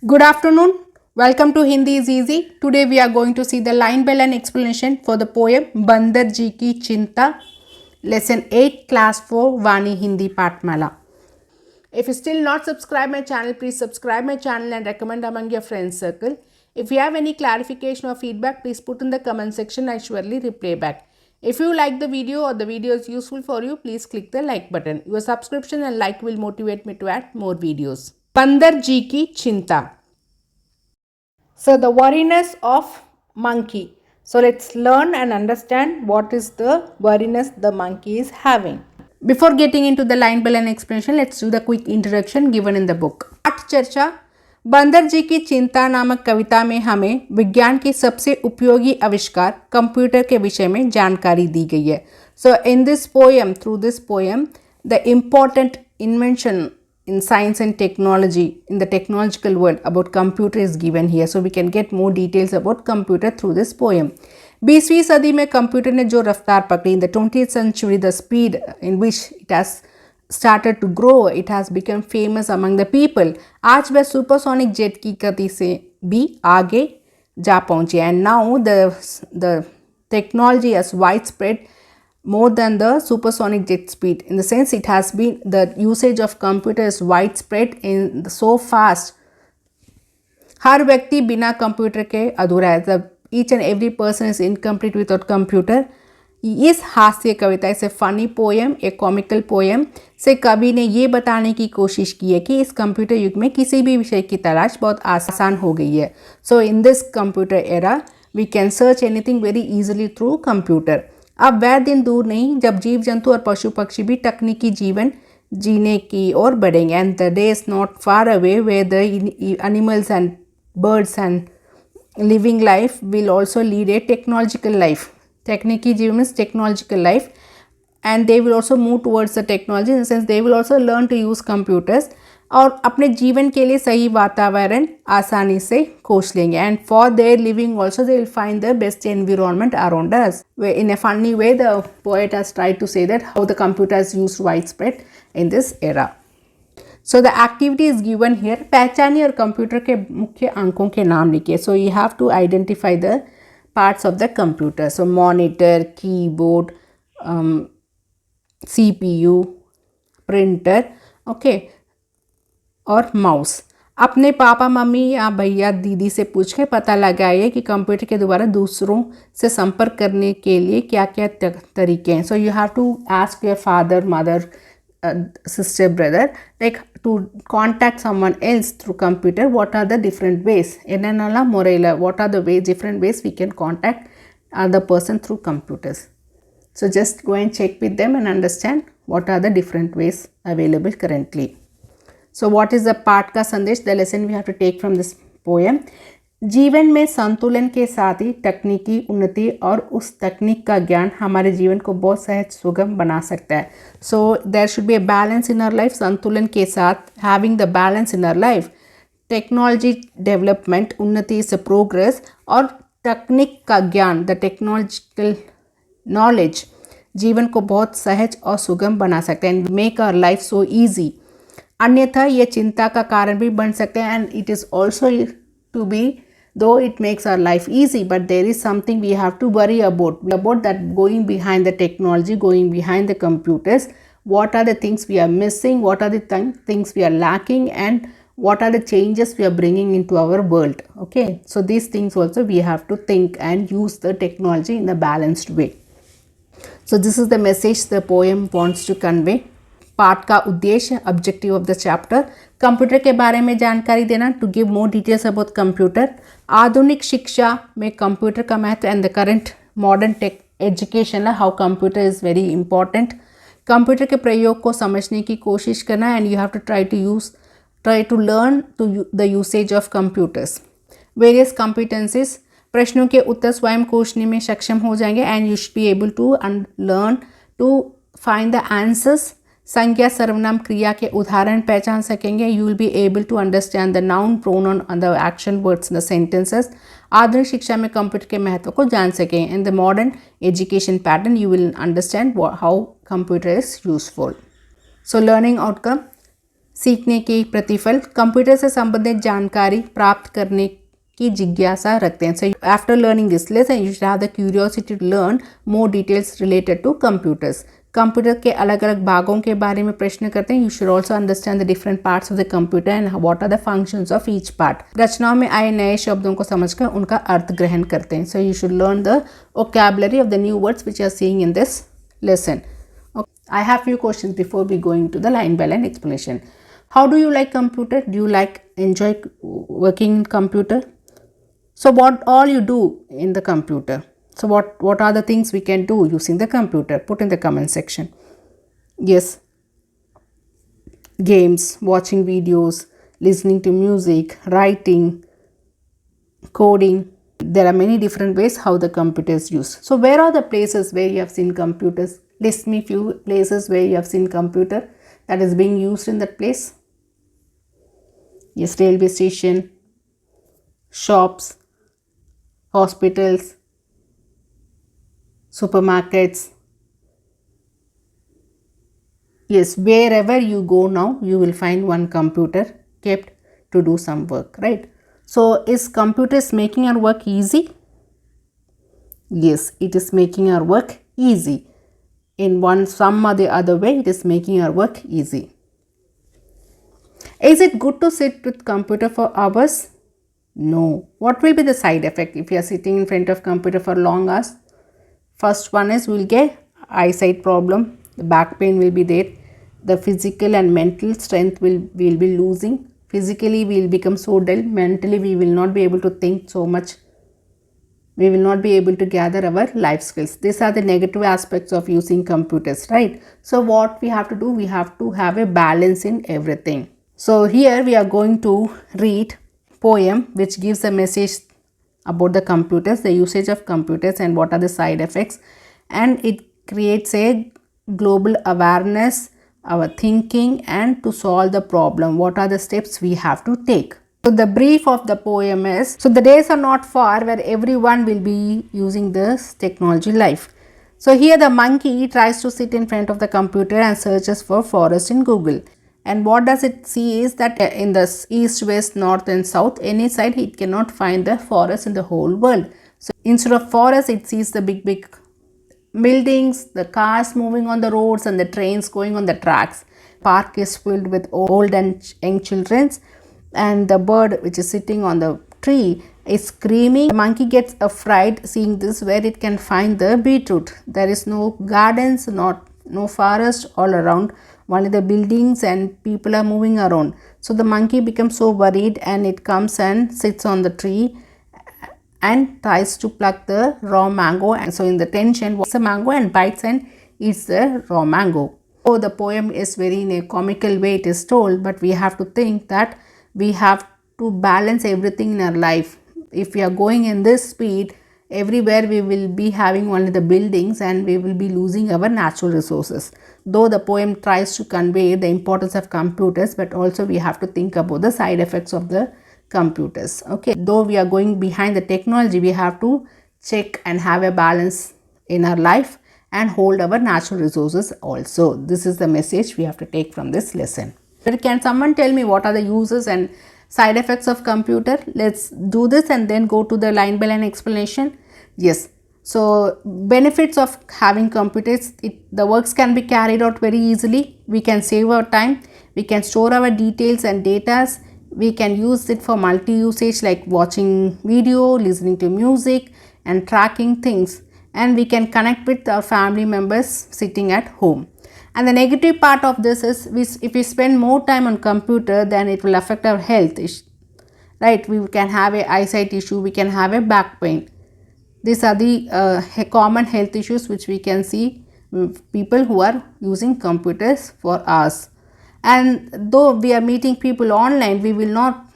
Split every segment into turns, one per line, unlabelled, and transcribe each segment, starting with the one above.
Good afternoon. Welcome to Hindi is Easy. Today we are going to see the line by line explanation for the poem Bandar Ji Ki Chinta, Lesson 8, Class 4, Vaani Hindi Patmala. If you still not subscribe my channel, please subscribe my channel and recommend among your friends circle. If you have any clarification or feedback, please put in the comment section. I surely reply back. If you like the video or the video is useful for you, please click the like button. Your subscription and like will motivate me to add more videos. Bandar Ji Ki Chinta. So the worriness of monkey. So let's learn and understand what is the worriness the monkey is having. Before getting into the line by line explanation, let's do the quick introduction given in the book. पाठ चर्चा बंदर जी की चिंता नामक कविता में हमें विज्ञान की सबसे उपयोगी आविष्कार कंप्यूटर के विषय में जानकारी दी गई है. So in this poem, through this poem, the important invention in science and technology, in the technological world about computer is given here. So we can get more details about computer through this poem. 20वीं सदी में computer ने जो रफ्तार पकड़ी, in the 20th century, the speed in which it has started to grow, it has become famous among the people. आज वह supersonic jet की गति से भी आगे जा पहुंचे. And now the technology has widespread more than the supersonic jet speed. In the sense, it has been, the usage of computer is widespread in so fast. हर व्यक्ति बिना कंप्यूटर के अधूरा है. The each and every person is incomplete without computer. इस हास्य कविता से funny poem, एक comical poem से कवि ने ये बताने की कोशिश की है कि इस कंप्यूटर युग में किसी भी विषय की तलाश बहुत आसान हो गई है. So in this computer era we can search anything very easily through computer. अब वह दिन दूर नहीं जब जीव जंतु और पशु पक्षी भी तकनीकी जीवन जीने की ओर बढ़ेंगे. And the day is not far away where the animals and birds and living life will also lead a technological life. Technical जीवन means technological life, and they will also move towards the technology in the sense they will also learn to use computers और अपने जीवन के लिए सही वातावरण आसानी से खोज लेंगे. And for their living also they will find the best environment around us. In a funny way, the poet has tried to say that how the computer is used widespread in this era. So the activity is given here. पहचानिए और computer के मुख्य अंकों के नाम लिखिए. So you have to identify the parts of the computer. So monitor, keyboard, CPU, printer, okay, और mouse. अपने papa mummy या भैया दीदी से पूछ के पता लगाइए कि कंप्यूटर के द्वारा दूसरों से संपर्क करने के लिए क्या क्या तरीके हैं. So you have to ask your father, mother, sister, brother, like to contact someone else through computer, what are the different ways, enanala morela, what are the ways, different ways we can contact other person through computers. So just go and check with them and understand what are the different ways available currently. So what is the पाठ का संदेश, the lesson we have to take from this poem. जीवन में संतुलन के साथ ही तकनीकी उन्नति और उस तकनीक का ज्ञान हमारे जीवन को बहुत सहज सुगम बना सकता है. So there should be a balance in our life. संतुलन के साथ having the balance in our life, technology development, उन्नति से प्रोग्रेस, और तकनीक का ज्ञान, द टेक्नोलॉजिकल नॉलेज जीवन को बहुत सहज और सुगम बना सकते हैं and make our life so easy. अन्यथा ये चिंता का कारण भी बन सकते हैं and it is also to be, though it makes our life easy, but there is something we have to worry about that, going behind the technology, going behind the computers. What are the things we are missing, what are the things we are lacking, and what are the changes we are bringing into our world. Okay, so these things also we have to think and use the technology in a balanced way. So this is the message the poem wants to convey. पाठ का उद्देश्य, objective of the chapter, computer के बारे में जानकारी देना, to give more details about computer. आधुनिक शिक्षा में कंप्यूटर का महत्व and the current modern tech education, how computer is very important. Computer के प्रयोग को समझने की कोशिश करना and you have to try to learn to the usage of computers. Various competencies, प्रश्नों के उत्तर स्वयं खोजने में सक्षम हो जाएंगे and you should be able to learn to find the answers. संज्ञा सर्वनाम क्रिया के उदाहरण पहचान सकेंगे. You will be able to understand the noun, pronoun and the action words in the sentences. आधुनिक शिक्षा में कंप्यूटर के महत्व को जान सकें. In the modern education pattern you will understand how computer is useful. So learning outcome, सीखने के प्रतिफल, कंप्यूटर से संबंधित जानकारी प्राप्त करने की जिज्ञासा रखते हैं. So after learning this lesson, you should have the curiosity to learn more details related to computers. Computer के अलग अलग भागों के बारे में प्रश्न करते हैं. You should also understand the different parts of the computer and what are the functions of each part. रचनाओं में आए नए शब्दों को समझकर उनका अर्थ ग्रहण करते हैं. So you should learn the vocabulary of the new words which you are seeing in this lesson. Okay. I have few questions before we go into the line by line explanation. How do you like computer? Do you enjoy working in computer? So what all you do in the computer? So what are the things we can do using the computer? Put in the comment section. Yes. Games, watching videos, listening to music, writing, coding. There are many different ways how the computer is used. So where are the places where you have seen computers? List me few places where you have seen computer that is being used in that place. Yes, railway station, shops, hospitals, supermarkets. Yes, wherever you go now, you will find one computer kept to do some work, right? So is computers making our work easy? Yes, it is making our work easy. In some or the other way, it is making our work easy. Is it good to sit with computer for hours? No. What will be the side effect if you are sitting in front of computer for long hours? First one is we will get eyesight problem, the back pain will be there, the physical and mental strength will be losing. Physically we will become so dull, mentally we will not be able to think so much, we will not be able to gather our life skills. These are the negative aspects of using computers, right? So what we have to do, we have to have a balance in everything. So here we are going to read poem which gives a message about the computers, the usage of computers and what are the side effects, and it creates a global awareness, our thinking, and to solve the problem, what are the steps we have to take. So the brief of the poem is, so the days are not far where everyone will be using this technology life. So here the monkey tries to sit in front of the computer and searches for forest in Google. And what does it see is that in the east, west, north and south, any side it cannot find the forest in the whole world. So instead of forest, it sees the big buildings, the cars moving on the roads and the trains going on the tracks. Park is filled with old and young children, and the bird which is sitting on the tree is screaming. The monkey gets afraid seeing this, where it can find the beetroot. There is no gardens, no forest all around, only the buildings and people are moving around. So the monkey becomes so worried and it comes and sits on the tree and tries to pluck the raw mango, and so in the tension walks the mango and bites and eats the raw mango. So the poem is very in a comical way it is told, but we have to think that we have to balance everything in our life. If we are going in this speed, everywhere we will be having only the buildings and we will be losing our natural resources. Though the poem tries to convey the importance of computers, but also we have to think about the side effects of the computers. Okay, though we are going behind the technology, we have to check and have a balance in our life and hold our natural resources also. This is the message we have to take from this lesson. But can someone tell me what are the uses and side effects of computer? Let's do this and then go to the line by line explanation. Yes. So benefits of having computers, the works can be carried out very easily. We can save our time. We can store our details and data. We can use it for multi-usage like watching video, listening to music and tracking things. And we can connect with our family members sitting at home. And the negative part of this is if we spend more time on computer, then it will affect our health, right? We can have a eyesight issue, we can have a back pain. These are the common health issues which we can see people who are using computers for hours. And though we are meeting people online, we will not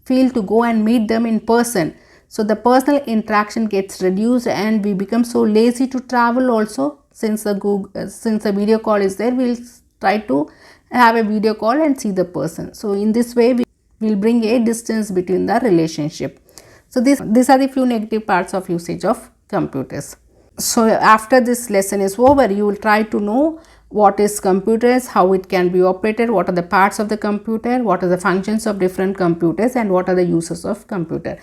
feel to go and meet them in person. So the personal interaction gets reduced and we become so lazy to travel also. Since the video call is there, we will try to have a video call and see the person. So in this way, we will bring a distance between the relationship. So these are the few negative parts of usage of computers. So after this lesson is over, you will try to know what is computers, how it can be operated, what are the parts of the computer, what are the functions of different computers, and what are the uses of computer.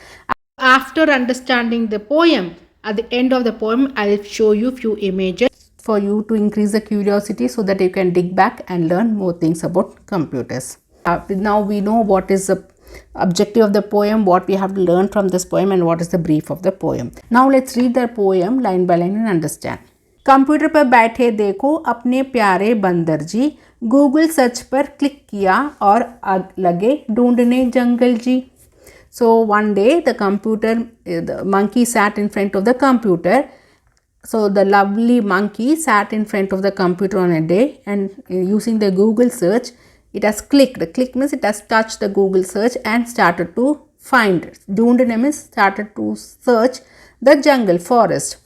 After understanding the poem, at the end of the poem, I'll show you few images for you to increase the curiosity so that you can dig back and learn more things about computers. Now we know what is the objective of the poem, what we have to learn from this poem, and what is the brief of the poem. Now let's read the poem line by line and understand. Computer पर बैठे देखो अपने प्यारे बंदर जी, Google search पर click किया और लगे ढूंढने जंगल जी. So one day the monkey sat in front of the computer. So the lovely monkey sat in front of the computer on a day, and using the Google search, it has clicked. Click means it has touched the Google search and started to find. Dhoondne means started to search the jungle, forest.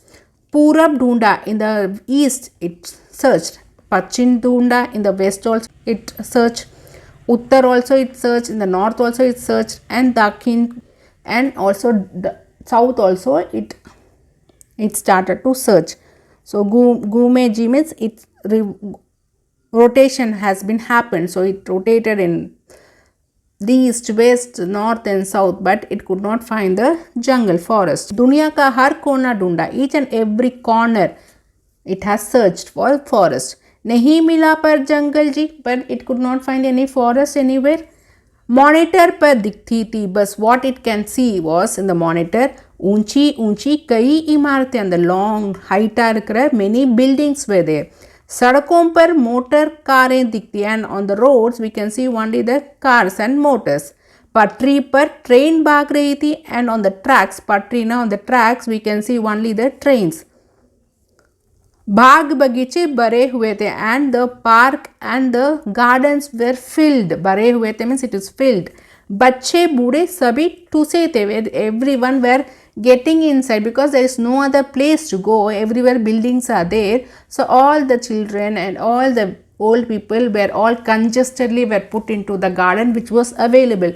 Purab Dhunda, in the east it searched. Pachin Dhunda, in the west also it searched. Uttar also it searched, in the north also it searched, and Dakhin and also the south also it started to search. So Gume Ji means its rotation has been happened. So it rotated in the east, west, north and south, but it could not find the jungle, forest. Dunia ka har kona dhunda, each and every corner it has searched for forest. Nahi mila par jungle ji, but it could not find any forest anywhere. Monitor पर दिखती थी बस, what it can see was in the monitor, ऊंची ऊंची कई इमारतें, and the long height இருக்கிற many buildings were there. सड़कों पर मोटर कारें दिखती, and on the roads we can see only the cars and motors. पटरी पर ट्रेन भाग रही थी, and on the tracks, पटरी ना, on the tracks we can see only the trains. बाग बगीचे भरे हुए थे, and the park and the gardens were filled. भरे हुए थे means it is filled. बच्चे बूढ़े सभी ठूसे थे, everyone were getting inside because there is no other place to go. Everywhere buildings are there, so all the children and all the old people were all congested were put into the garden which was available.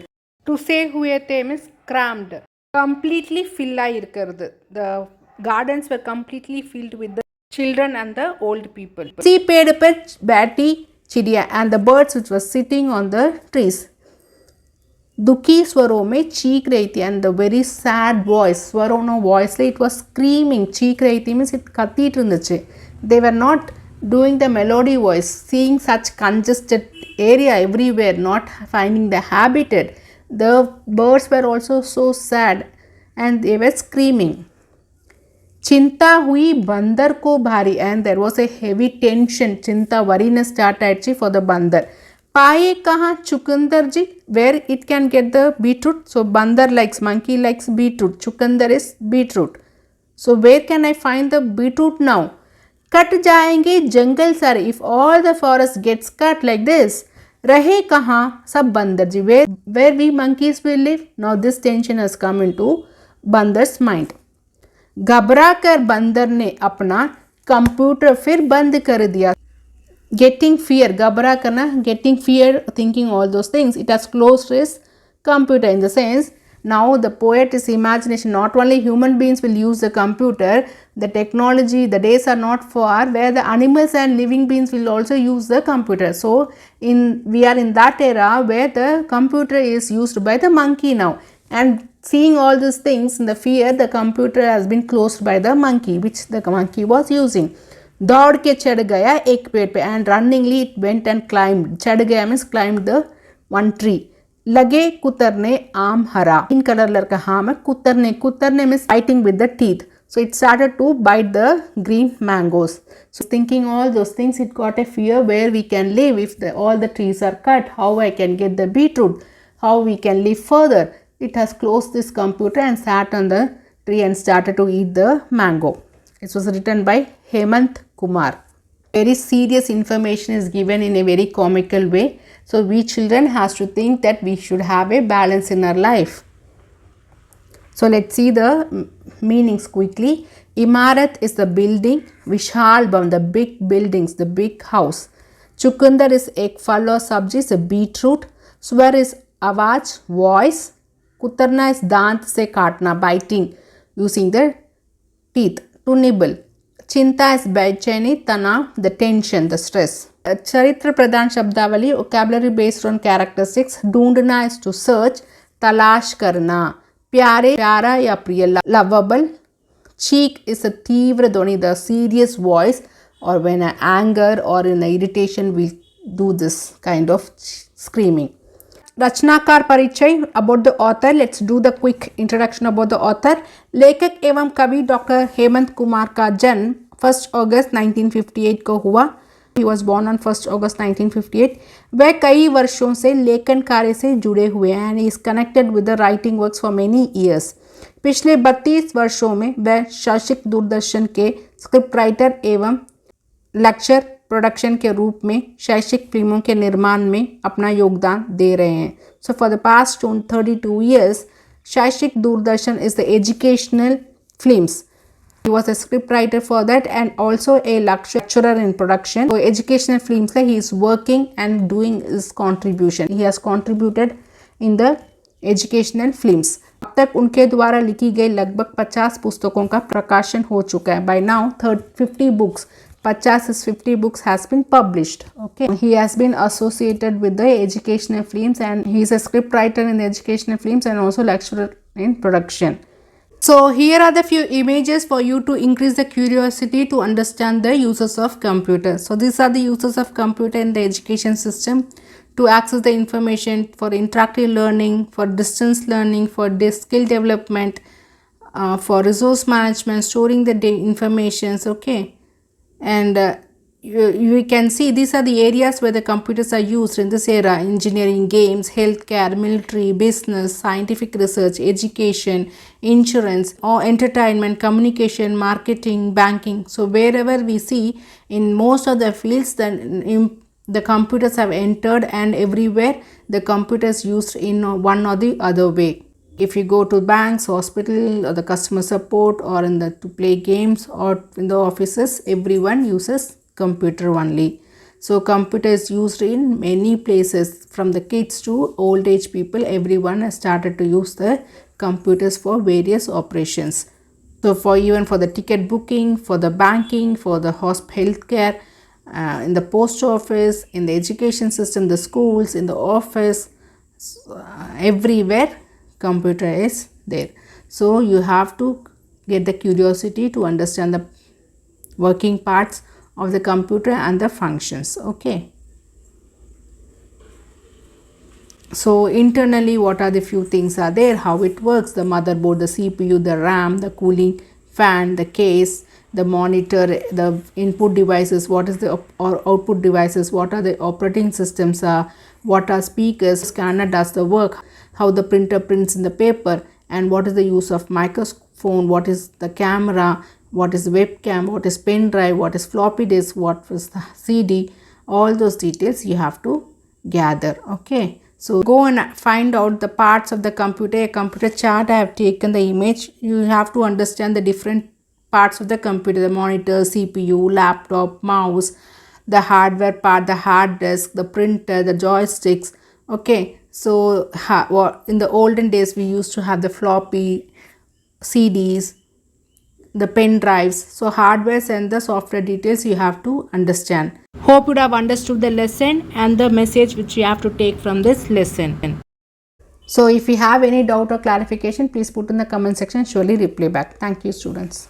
ठूसे हुए थे means crammed, completely fill ஆயிருக்கிறது. The gardens were completely filled with the children and the old people. See पेड़ पर बैठी चिड़िया, and the birds which was sitting on the trees. दुखी स्वरों में चीख रही थी, and the very sad voice, स्वरों no voice, it was screaming. चीख रही थी means it கத்திட்டு இருந்துச்சு. They were not doing the melody voice, seeing such congested area everywhere, not finding the habitat. The birds were also so sad and they were screaming. चिंता हुई बंदर को भारी, and there was a heavy tension. चिंता worriness start आयची for the बंदर. पाए कहाँ चुकंदर जी, where it can get the beetroot. So बंदर likes, monkey likes beetroot. चुकंदर is beetroot. So where can I find the beetroot now? Cut जाएंगे जंगल सारे, if all the forest gets cut like this. रहे कहाँ सब बंदर जी, where we monkeys will live. Now this tension has come into बंदर's mind. घबरा कर बंदर ने अपना कंप्यूटर फिर बंद कर दिया. Getting fear, घबरा करना, getting fear, thinking all those things, it has closed his computer. In the sense, now the poet is imagination, not only human beings will use the computer, the technology, the days are not far where the animals and living beings will also use the computer. So we are in that era where the computer is used by the monkey now, and seeing all these things in the fear, the computer has been closed by the monkey, which the monkey was using. दौड़ के चढ़ गया एक पेड़ पे, and runningly it went and climbed. चढ़ गया means climbed the one tree. लगे कुतरने आम हरा, in color लड़का आम है, कुतरने means biting with the teeth. So it started to bite the green mangoes. So thinking all those things, it got a fear where we can live if all the trees are cut, how I can get the beetroot, how we can live further. It has closed this computer and sat on the tree and started to eat the mango. It was written by Hemant Kumar. Very serious information is given in a very comical way. So we children has to think that we should have a balance in our life. So let's see the meanings quickly. Imarat is the building. Vishal Bhavan, the big buildings, the big house. Chukundar is egg, fal or sabji, is a beetroot. Swar is awaj, voice. Kutarna is dant se kaatna, biting, using the teeth to nibble. चिंता is बेचैनी, तनाव the tension, the stress. चरित्र प्रधान शब्दावली vocabulary based on characteristics. ढूंढना is to search, तलाश करना. प्यारे प्यारा या प्रिय lovable. Cheek is a तीव्र ध्वनि, the serious voice, or when anger or in irritation we do this kind of screaming. रचनाकार परिचय about the author. Let's do the quick introduction about the author. लेखक एवं कवि डॉक्टर हेमंत कुमार का जन्म 1 अगस्त 1958 को हुआ. He was born on 1 August 1958. वह कई वर्षों से लेखन कार्य से जुड़े हुए हैं and he is connected with the writing works for many years. पिछले 32 वर्षों में वह शैक्षिक दूरदर्शन के स्क्रिप्ट राइटर एवं लेक्चर प्रोडक्शन के रूप में शैक्षिक फिल्मों के निर्माण में अपना योगदान दे रहे हैं. So for the past 32 years शैक्षिक Doordarshan is the educational films. He was a script writer for that and also a lecturer in production. So educational films he is working and doing his contribution. He has contributed in the educational films. अब तक उनके द्वारा लिखी गई लगभग 50 पुस्तकों का प्रकाशन हो चुका है. By now 50 books. 50 is 50 books has been published. Okay, he has been associated with the educational films and he is a script writer in the educational films and also lecturer in production. So here are the few images for you to increase the curiosity to understand the uses of computer. So these are the uses of computer in the education system: to access the information, for interactive learning, for distance learning, for skill development, for resource management, storing the informations. Okay. And you can see these are the areas where the computers are used in this era: engineering, games, healthcare, military, business, scientific research, education, insurance, or entertainment, communication, marketing, banking. So wherever we see in most of the fields the computers have entered, and everywhere the computers used in one or the other way. If you go to banks, hospital, or the customer support, or in the to play games, or in the offices, everyone uses computer only. So computer is used in many places, from the kids to old age people. Everyone has started to use the computers for various operations. So for even for the ticket booking, for the banking, for the healthcare, in the post office, in the education system, the schools, in the office, everywhere computer is there. So you have to get the curiosity to understand the working parts of the computer and the functions. Okay, so internally what are the few things are there, how it works: the motherboard, the CPU, the RAM, the cooling fan, the case, the monitor, the input devices, what is the output devices, what are the operating systems, what are speakers, scanner does the work, how the printer prints in the paper, and what is the use of microphone, what is the camera, what is webcam, what is pen drive, what is floppy disk, what is the CD. All those details you have to gather. Okay, so go and find out the parts of the computer. A computer chart, I have taken the image. You have to understand the different parts of the computer: the monitor, CPU, laptop, mouse, the hardware part, the hard disk, the printer, the joysticks. Okay, so in the olden days we used to have the floppy CDs, the pen drives. So hardware and the software details you have to understand. Hope you have understood the lesson and the message which you have to take from this lesson. So if you have any doubt or clarification, please put in the comment section. Surely reply back. Thank you, students.